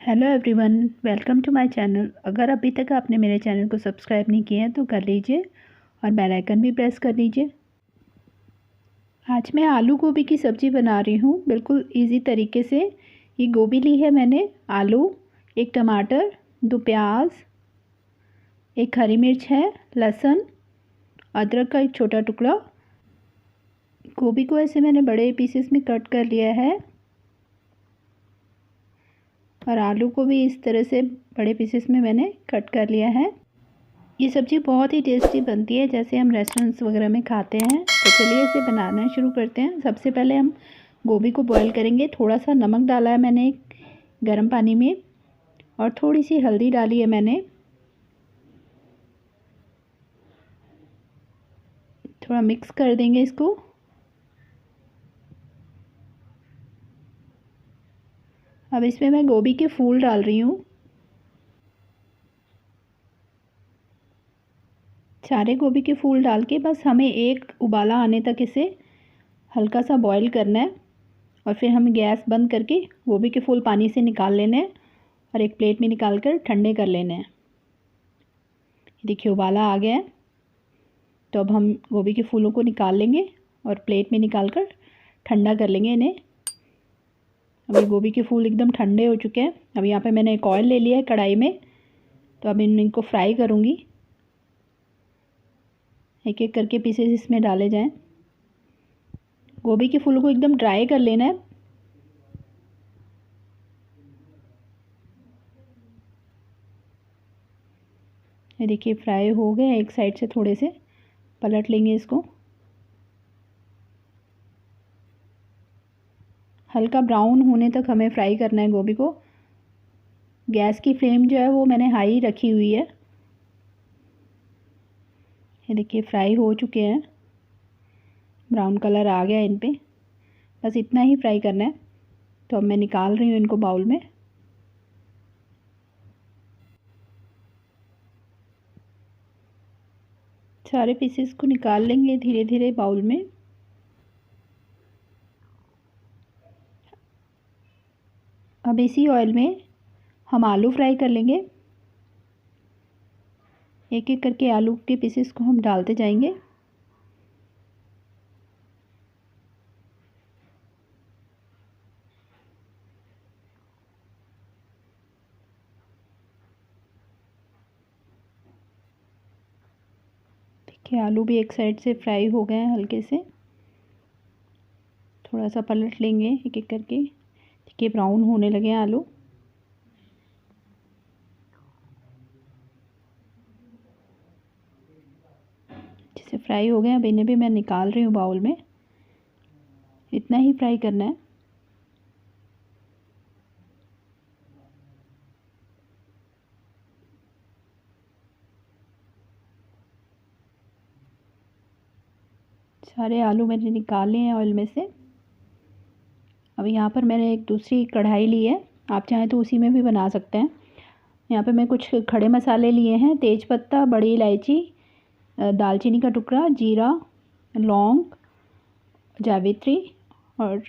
Hello everyone, welcome to my channel. अगर अभी तक आपने मेरे चैनल को सब्सक्राइब नहीं किया है तो कर लीजिए और बेल आइकन भी प्रेस कर लीजिए। आज मैं आलू गोभी की सब्ज़ी बना रही हूँ, बिल्कुल इजी तरीके से। ये गोभी ली है मैंने, आलू, एक टमाटर, 2 प्याज, एक हरी मिर्च है, लहसुन, अदरक का एक छोटा टुकड़ा। गोभी को ऐसे मैंने बड़े पीसेस में कट कर लिया है और आलू को भी इस तरह से बड़े पीसेस में मैंने कट कर लिया है। ये सब्ज़ी बहुत ही टेस्टी बनती है, जैसे हम रेस्टोरेंट्स वगैरह में खाते हैं। तो चलिए इसे बनाना शुरू करते हैं। सबसे पहले हम गोभी को बॉईल करेंगे। थोड़ा सा नमक डाला है मैंने गर्म पानी में और थोड़ी सी हल्दी डाली है मैंने। थोड़ा मिक्स कर देंगे इसको। अब इसमें मैं गोभी के फूल डाल रही हूँ। सारे गोभी के फूल डाल के बस हमें एक उबाला आने तक इसे हल्का सा बॉईल करना है और फिर हम गैस बंद करके गोभी के फूल पानी से निकाल लेने हैं और एक प्लेट में निकाल कर ठंडे कर लेने हैं। देखिए उबाला आ गया है, तो अब हम गोभी के फूलों को निकाल लेंगे और प्लेट में निकाल कर ठंडा कर लेंगे इन्हें। अभी गोभी के फूल एकदम ठंडे हो चुके हैं। अब यहाँ पे मैंने एक ऑयल ले लिया है कढ़ाई में, तो अब इनको फ्राई करूँगी। एक एक करके पीसेस इसमें डाले जाएं। गोभी के फूलों को एकदम ड्राई कर लेना है। ये देखिए फ्राई हो गए। एक साइड से थोड़े से पलट लेंगे इसको। हल्का ब्राउन होने तक हमें फ्राई करना है गोभी को। गैस की फ्लेम जो है वो मैंने हाई रखी हुई है। ये देखिए फ्राई हो चुके हैं, ब्राउन कलर आ गया इन पे। बस इतना ही फ्राई करना है। तो अब मैं निकाल रही हूँ इनको बाउल में। सारे पीसेस को निकाल लेंगे धीरे धीरे बाउल में। अब इसी ऑयल में हम आलू फ्राई कर लेंगे। एक एक करके आलू के पीसेस को हम डालते जाएंगे। देखिए आलू भी एक साइड से फ्राई हो गए हैं हल्के से। थोड़ा सा पलट लेंगे एक एक करके। देखिए ब्राउन होने लगे हैं आलू। जैसे फ्राई हो गए, अब इन्हें भी मैं निकाल रही हूँ बाउल में। इतना ही फ्राई करना है। सारे आलू मैंने निकाल लिए हैं ऑयल में से। अब यहाँ पर मैंने एक दूसरी कढ़ाई ली है, आप चाहें तो उसी में भी बना सकते हैं। यहाँ पे मैं कुछ खड़े मसाले लिए हैं, तेज पत्ता, बड़ी इलायची, दालचीनी का टुकड़ा, जीरा, लौंग, जावित्री और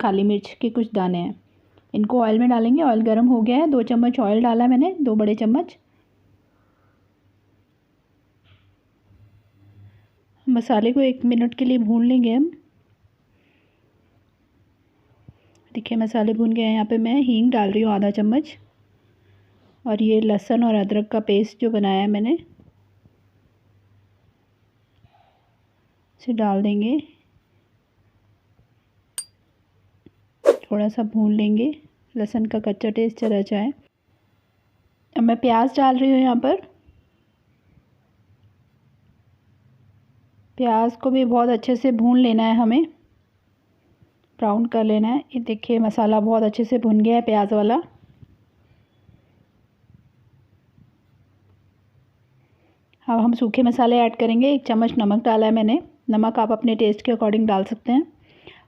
काली मिर्च के कुछ दाने हैं। इनको ऑयल में डालेंगे। ऑयल गर्म हो गया है। 2 चम्मच ऑयल डाला मैंने, 2 बड़े चम्मच। मसाले को 1 मिनट के लिए भून लेंगे हम। देखिए मसाले भून गए हैं। यहाँ पे मैं हींग डाल रही हूँ आधा चम्मच और ये लहसुन और अदरक का पेस्ट जो बनाया है मैंने, इसे डाल देंगे। थोड़ा सा भून लेंगे, लहसुन का कच्चा टेस्ट चला जाए। अब मैं प्याज डाल रही हूँ यहाँ पर। प्याज को भी बहुत अच्छे से भून लेना है हमें, ब्राउन कर लेना है। ये देखिए मसाला बहुत अच्छे से भुन गया है प्याज वाला। अब हम सूखे मसाले ऐड करेंगे। 1 चम्मच नमक डाला है मैंने। नमक आप अपने टेस्ट के अकॉर्डिंग डाल सकते हैं।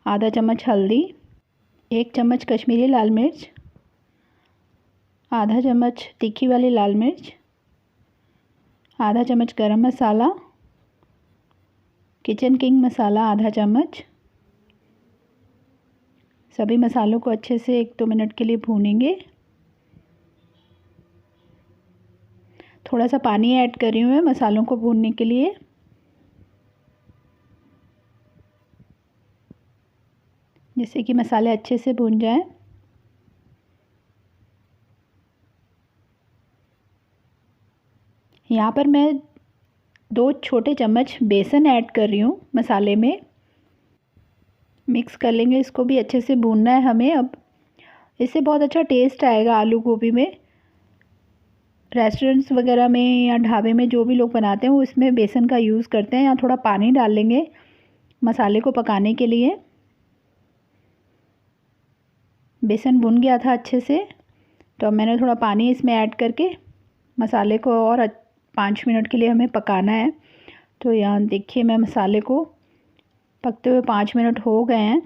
आधा चम्मच हल्दी, 1 चम्मच कश्मीरी लाल मिर्च, आधा चम्मच तीखी वाली लाल मिर्च, आधा चम्मच गरम मसाला, किचन किंग मसाला आधा चम्मच। सभी मसालों को अच्छे से 1-2 मिनट के लिए भूनेंगे। थोड़ा सा पानी ऐड कर रही हूँ मैं मसालों को भूनने के लिए। जिससे कि मसाले अच्छे से भून जाएं। यहाँ पर मैं 2 छोटे चम्मच बेसन ऐड कर रही हूँ मसाले में। मिक्स कर लेंगे, इसको भी अच्छे से भूनना है हमें। अब इससे बहुत अच्छा टेस्ट आएगा आलू गोभी में। रेस्टोरेंट्स वगैरह में या ढाबे में जो भी लोग बनाते हैं वो इसमें बेसन का यूज़ करते हैं। यहाँ थोड़ा पानी डाल लेंगे मसाले को पकाने के लिए। बेसन भुन गया था अच्छे से, तो अब मैंने थोड़ा पानी इसमें ऐड करके मसाले को और 5 मिनट के लिए हमें पकाना है। तो यहाँ देखिए मैं मसाले को पकते हुए 5 मिनट हो गए हैं।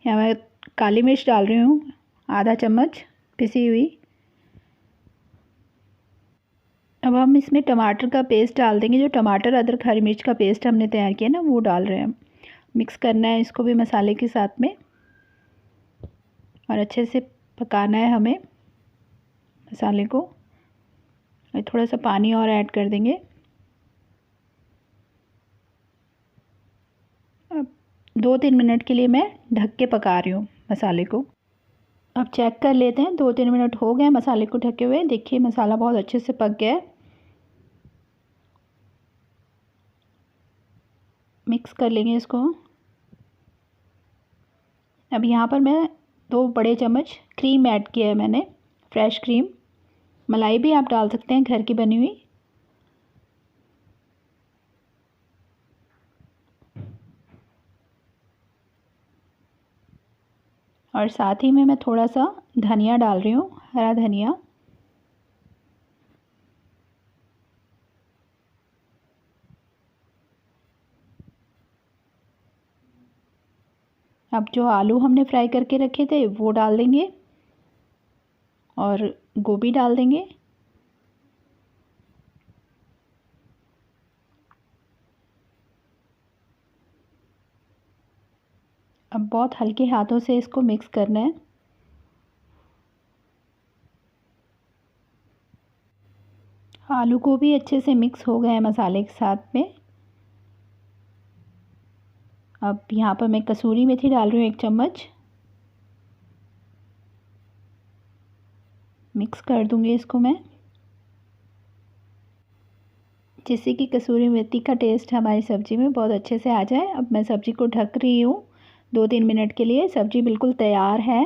यहाँ मैं काली मिर्च डाल रही हूँ आधा चम्मच पिसी हुई। अब हम इसमें टमाटर का पेस्ट डाल देंगे। जो टमाटर अदरक हरी मिर्च का पेस्ट हमने तैयार किया ना, वो डाल रहे हैं। मिक्स करना है इसको भी मसाले के साथ में और अच्छे से पकाना है हमें मसाले को। और थोड़ा सा पानी और ऐड कर देंगे। अब 2-3 मिनट के लिए मैं ढक के पका रही हूँ मसाले को। अब चेक कर लेते हैं, 2-3 मिनट हो गए मसाले को ढके हुए। देखिए मसाला बहुत अच्छे से पक गया है। मिक्स कर लेंगे इसको। अब यहाँ पर मैं 2 बड़े चम्मच क्रीम ऐड किया है मैंने, फ्रेश क्रीम। मलाई भी आप डाल सकते हैं घर की बनी हुई। और साथ ही में मैं थोड़ा सा धनिया डाल रही हूँ, हरा धनिया। अब जो आलू हमने फ्राई करके रखे थे वो डाल देंगे और गोभी डाल देंगे। अब बहुत हल्के हाथों से इसको मिक्स करना है। आलू गोभी अच्छे से मिक्स हो गए हैं मसाले के साथ में। अब यहाँ पर मैं कसूरी मेथी डाल रही हूँ 1 चम्मच। मिक्स कर दूँगी इसको मैं, जिससे कि कसूरी मेथी का टेस्ट हमारी सब्ज़ी में बहुत अच्छे से आ जाए। अब मैं सब्ज़ी को ढक रही हूँ 2-3 मिनट के लिए। सब्ज़ी बिल्कुल तैयार है।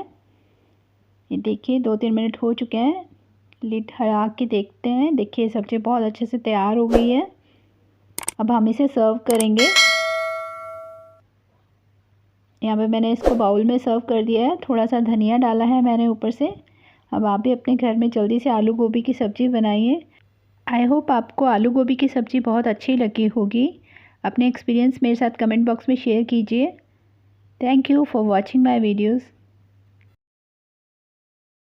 ये देखिए 2-3 मिनट हो चुके हैं। लिड हटा के देखते हैं। देखिए सब्ज़ी बहुत अच्छे से तैयार हो गई है। अब हम इसे सर्व करेंगे। यहाँ पे मैंने इसको बाउल में सर्व कर दिया है। थोड़ा सा धनिया डाला है मैंने ऊपर से। अब आप भी अपने घर में जल्दी से आलू गोभी की सब्ज़ी बनाइए। आई होप आपको आलू गोभी की सब्ज़ी बहुत अच्छी लगी होगी। अपने एक्सपीरियंस मेरे साथ कमेंट बॉक्स में शेयर कीजिए। Thank you for watching my videos.